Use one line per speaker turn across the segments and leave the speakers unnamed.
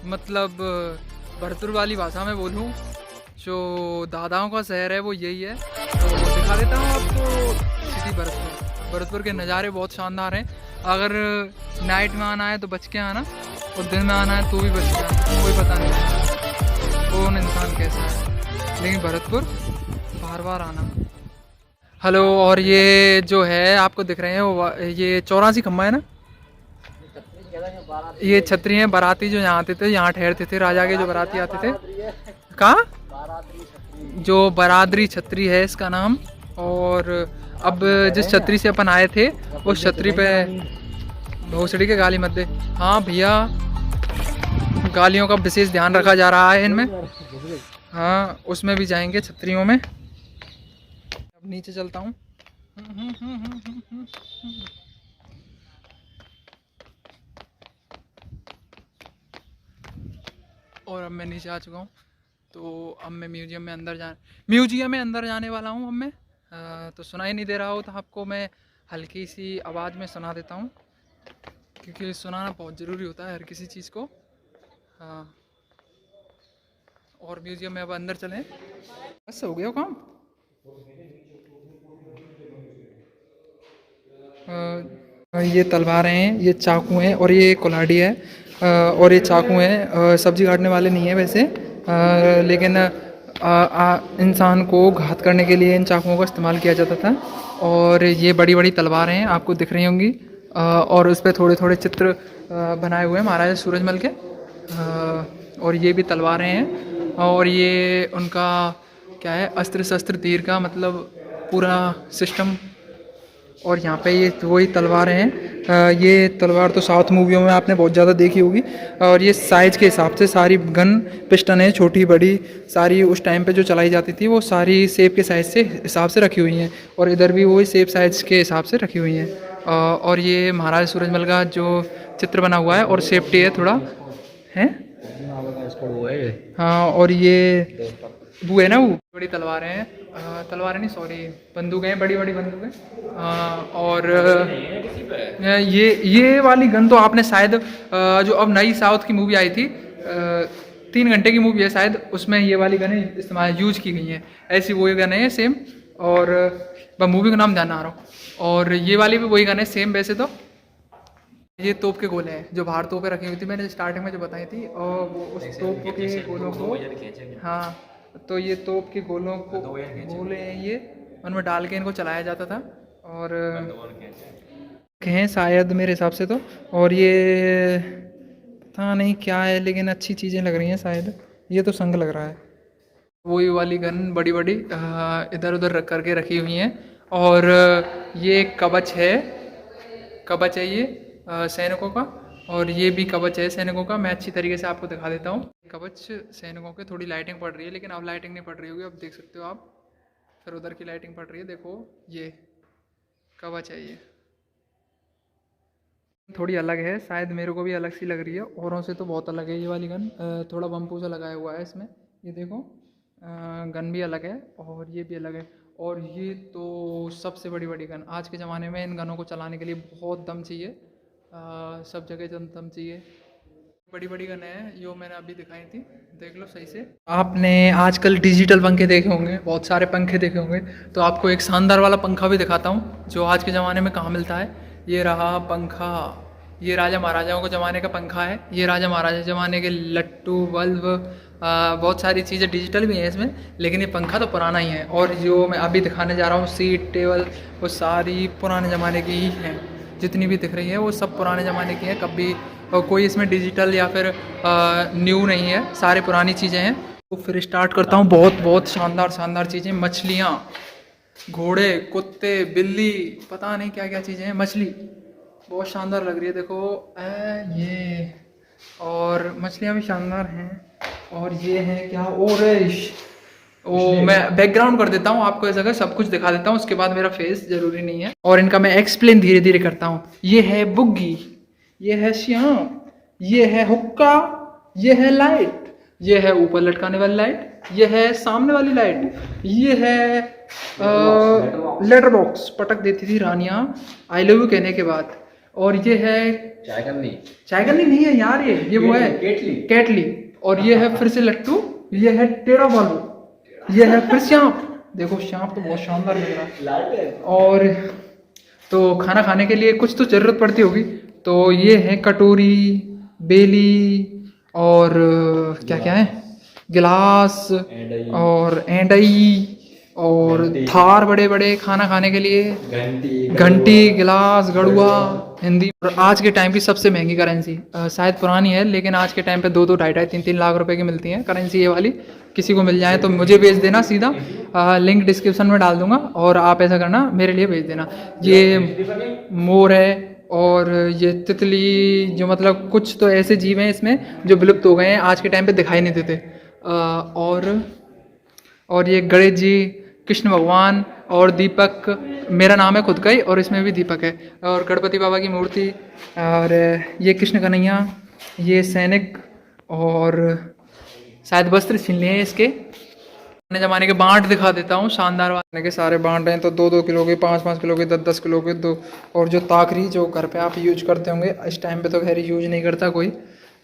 मतलब भरतपुर वाली भाषा में बोलूँ, जो दादाओं का शहर है वो यही है। तो दिखा देता हूँ आपको सिटी भरतपुर। भरतपुर के नज़ारे बहुत शानदार हैं। अगर नाइट में आना है तो बच के आना, और दिन में आना है तो भी बच के आना, कोई पता नहीं है कौन इंसान कैसा है, लेकिन भरतपुर बार बार आना। हेलो, और ये जो है आपको दिख रहे हैं वो ये 84 खम्बा है ना, ये छतरी है। बाराती जो यहाँ आते थे, यहाँ ठहरते थे राजा के, जो बाराती आते थे। कहाँ? जो बरादरी छतरी है इसका नाम। और अब जिस छतरी से अपन आए थे उस छतरी पे भोसड़ी के गाली मत दे। हाँ भैया, गालियों का विशेष ध्यान रखा जा रहा है इनमें। हाँ, उसमें भी जाएंगे छतरियों में। अब नीचे चलता हूँ। और अब मैं नीचे आ चुका हूँ। तो अब मैं म्यूजियम में अंदर जाने वाला हूँ। अब मैं तो सुनाई नहीं दे रहा हो तो आपको मैं हल्की सी आवाज़ में सुना देता हूँ, क्योंकि सुनाना बहुत ज़रूरी होता है हर किसी चीज़ को। हाँ, और म्यूजियम में अब अंदर चलें। बस हो गया काम। ये तलवारें हैं, ये चाकू हैं, और ये कुल्हाड़ी है। और ये चाकू हैं, सब्जी काटने वाले नहीं है वैसे, लेकिन इंसान को घात करने के लिए इन चाकुओं का इस्तेमाल किया जाता था। और ये बड़ी बड़ी तलवारें हैं, आपको दिख रही होंगी। और उस पर थोड़े थोड़े चित्र बनाए हुए हैं महाराजा सूरजमल के। और ये भी तलवारें हैं, और ये उनका क्या है, अस्त्र शस्त्र तीर का मतलब पूरा सिस्टम। और यहाँ पे ये वही तलवारें हैं। ये तलवार तो साउथ मूवियों में आपने बहुत ज़्यादा देखी होगी। और ये साइज़ के हिसाब से सारी गन पिस्टन है, छोटी बड़ी सारी उस टाइम पे जो चलाई जाती थी वो सारी सेप के साइज़ से हिसाब से रखी हुई हैं। और इधर भी वही सेप साइज़ के हिसाब से रखी हुई हैं। और ये महाराजा सूरजमल का जो चित्र बना हुआ है, और सेफ्टी है थोड़ा है। हाँ, और ये वो है ना, वो बड़ी तलवारें हैं, तलवारें नहीं सॉरी, बंदूकें हैं, बड़ी बड़ी बंदूकें। और ये वाली गन तो आपने शायद जो अब नई साउथ की मूवी आई थी, 3 घंटे की मूवी है शायद, उसमें ये वाली गनें इस्तेमाल यूज की गई हैं। ऐसी वही गन है सेम। और मैं मूवी का नाम जानना आ रहा हूँ। और ये वाली भी वही गन है सेम वैसे तो। ये तोप के गोले हैं जो बाहर तोपें रखी हुई थी, मैंने स्टार्टिंग में जो बताई थी, और वो उस तोप के गोलों को, हाँ, तो ये तोप के गोलों को गोले हैं ये, उनमें डाल के इनको चलाया जाता था। और हैं शायद मेरे हिसाब से तो। और ये पता नहीं क्या है, लेकिन अच्छी चीज़ें लग रही हैं शायद। ये तो संग लग रहा है। वही वाली गन बड़ी बड़ी इधर उधर रख करके रखी हुई हैं। और ये कवच है, कवच है ये सैनिकों का। और ये भी कवच है सैनिकों का। मैं अच्छी तरीके से आपको दिखा देता हूँ। कवच सैनिकों के, थोड़ी लाइटिंग पड़ रही है, लेकिन अब लाइटिंग नहीं पड़ रही होगी, अब देख सकते हो आप। फिर उधर की लाइटिंग पड़ रही है, देखो ये कवच है। ये थोड़ी अलग है शायद, मेरे को भी अलग सी लग रही है, औरों से तो बहुत अलग है ये वाली गन। थोड़ा बम्पू सा लगाया हुआ है इसमें, ये देखो। गन भी अलग है और ये भी अलग है। और ये तो सबसे बड़ी बड़ी गन आज के ज़माने में, इन गनों को चलाने के लिए बहुत दम चाहिए। सब जगह दम चाहिए। बड़ी बड़ी गन है जो मैंने अभी दिखाई थी, देख लो सही से। आपने आजकल डिजिटल पंखे देखे होंगे, बहुत सारे पंखे देखे होंगे, तो आपको एक शानदार वाला पंखा भी दिखाता हूँ जो आज के ज़माने में कहाँ मिलता है। ये रहा पंखा। ये राजा महाराजाओं के ज़माने का पंखा है। ये राजा महाराजा ज़माने के लट्टू बल्ब, बहुत सारी चीज़ें डिजिटल भी हैं इसमें, लेकिन ये पंखा तो पुराना ही है। और जो मैं अभी दिखाने जा रहा हूँ, सीट टेबल, वो सारी पुराने ज़माने की ही हैं। जितनी भी दिख रही है वो सब पुराने ज़माने की हैं। कभी कोई इसमें डिजिटल या फिर न्यू नहीं है, सारे पुरानी चीज़ें हैं। तो फिर स्टार्ट करता हूँ। बहुत बहुत शानदार शानदार चीज़ें, मछलियाँ, घोड़े, कुत्ते, बिल्ली, पता नहीं क्या क्या चीज़ें हैं। मछली बहुत शानदार लग रही है, देखो ये। और मछलियाँ भी शानदार हैं। और ये है क्या, ओरेश। मैं बैकग्राउंड कर देता हूँ आपको, इस जगह सब कुछ दिखा देता हूँ, उसके बाद मेरा फेस जरूरी नहीं है। और इनका मैं एक्सप्लेन धीरे धीरे करता हूँ। ये है बुग्गी, ये है श्याम, ये है हुक्का, ये है लाइट, ये है ऊपर लटकाने वाली लाइट, ये है सामने वाली लाइट, ये है लेटर बॉक्स, पटक देती थी रानियाँ आई लव यू कहने के बाद। और ये है
चाय करनी।
चाय करनी नहीं है यार, ये वो है केटली। और ये है फिर से लट्टू, ये है टेढ़ा बालू, ये है फिर श्याप। देखो श्याप तो बहुत शानदार लग रहा है। और तो खाना खाने के लिए कुछ तो जरूरत पड़ती होगी, तो ये है कटोरी, बेली और क्या क्या है, गिलास और एंडई और थार बड़े बड़े खाना खाने के लिए, घंटी, गिलास, गड़ुआ, हिंदी। और आज के टाइम की सबसे महंगी करेंसी, शायद पुरानी है लेकिन आज के टाइम पे 2-2, 2.5-2, 3-3 लाख रुपए की मिलती है करेंसी ये वाली। किसी को मिल जाए तो मुझे भेज देना सीधा, लिंक डिस्क्रिप्शन में डाल दूंगा और आप ऐसा करना मेरे लिए भेज देना। ये मोर है और ये तितली, जो मतलब कुछ तो ऐसे जीव हैं इसमें जो विलुप्त हो गए हैं, आज के टाइम पे दिखाई नहीं देते। और ये गणेश जी, कृष्ण भगवान और दीपक, मेरा नाम है खुद का ही और इसमें भी दीपक है, और गणपति बाबा की मूर्ति, और ये कृष्ण कन्हैया, ये सैनिक, और शायद वस्त्र छीन लिए हैं इसके। पुराने ज़माने के बांट दिखा देता हूँ, शानदार वाले के सारे बांट हैं, तो 2-2 किलो के, 5-5 किलो के, 10-10 किलो के दो। और जो ताकरी जो घर पे आप यूज करते होंगे, इस टाइम पे तो खैर यूज नहीं करता कोई,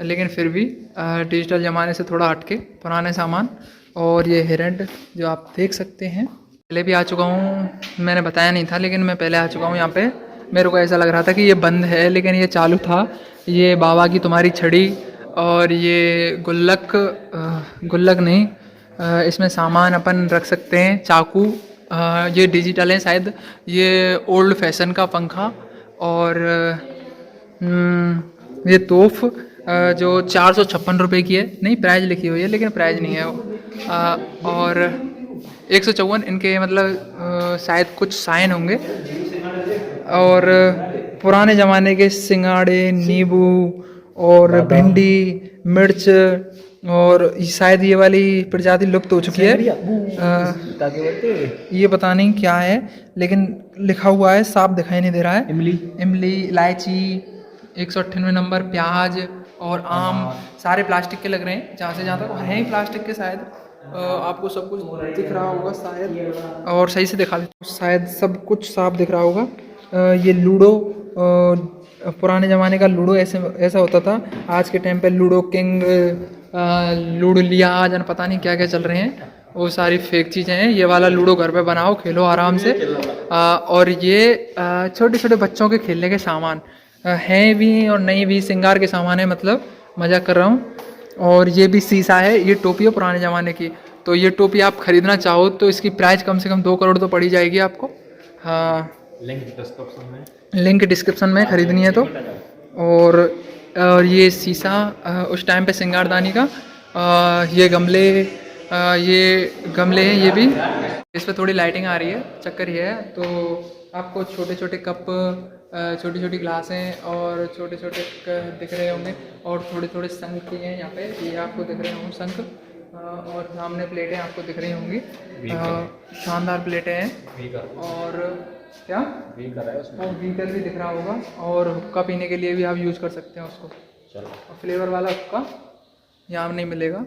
लेकिन फिर भी डिजिटल ज़माने से थोड़ा हटके पुराने सामान। और ये हिरन जो आप देख सकते हैं, पहले भी आ चुका हूँ, मैंने बताया नहीं था लेकिन मैं पहले आ चुका हूँ यहाँ पे। मेरे को ऐसा लग रहा था कि ये बंद है लेकिन ये चालू था। ये बाबा की तुम्हारी छड़ी, और ये गुल्लक नहीं, इसमें सामान अपन रख सकते हैं, चाकू, ये डिजिटल है शायद, ये ओल्ड फैशन का पंखा, और ये तोफ जो 456 रुपये की है, नहीं प्राइस लिखी हुई है लेकिन प्राइस नहीं है वो। और 154 इनके मतलब शायद कुछ साइन होंगे। और पुराने ज़माने के सिंगाड़े, नींबू और भिंडी, मिर्च, और शायद ये वाली प्रजाति लुप्त हो चुकी है, ये पता नहीं क्या है लेकिन लिखा हुआ है, साफ दिखाई नहीं दे रहा है। इमली, इलायची, 198 नंबर, प्याज और आम, सारे प्लास्टिक के लग रहे हैं जहाँ से जहाँ तक हैं ही प्लास्टिक के शायद। आपको सब कुछ दिख रहा होगा शायद, और सही से दिखा देता हूँ, शायद सब कुछ साफ दिख रहा होगा। ये लूडो, पुराने ज़माने का लूडो ऐसा होता था, आज के टाइम पे लूडो किंग, लूडो लिया, जन पता नहीं क्या क्या चल रहे हैं, वो सारी फेक चीज़ें हैं। ये वाला लूडो घर पे बनाओ, खेलो आराम से। और ये छोटे छोटे बच्चों के खेलने के सामान हैं भी और नहीं भी, श्रृंगार के सामान है, मतलब मजाक कर रहा हूँ। और ये भी शीशा है, ये टोपी है पुराने ज़माने की, तो ये टोपी आप ख़रीदना चाहो तो इसकी प्राइस कम से कम 2 करोड़ तो पड़ी जाएगी आपको। हाँ, लिंक डिस्क्रिप्शन में ख़रीदनी है तो। और ये शीशा उस टाइम पे श्रृंगारदानी का, ये गमले हैं, ये भी इस पर थोड़ी लाइटिंग आ रही है, चक्कर ये है। तो आपको छोटे छोटे कप, छोटी छोटी ग्लासें और छोटे छोटे दिख रहे होंगे, और थोड़े थोड़े शंख के हैं यहाँ पे, ये आपको दिख रहे होंगे शंख, और सामने प्लेटें आपको दिख रही होंगी, शानदार प्लेटें हैं। और क्या और बीकर भी दिख रहा होगा, और हुक्का पीने के लिए भी आप यूज़ कर सकते हैं उसको, और फ्लेवर वाला हुक्का यहाँ नहीं मिलेगा।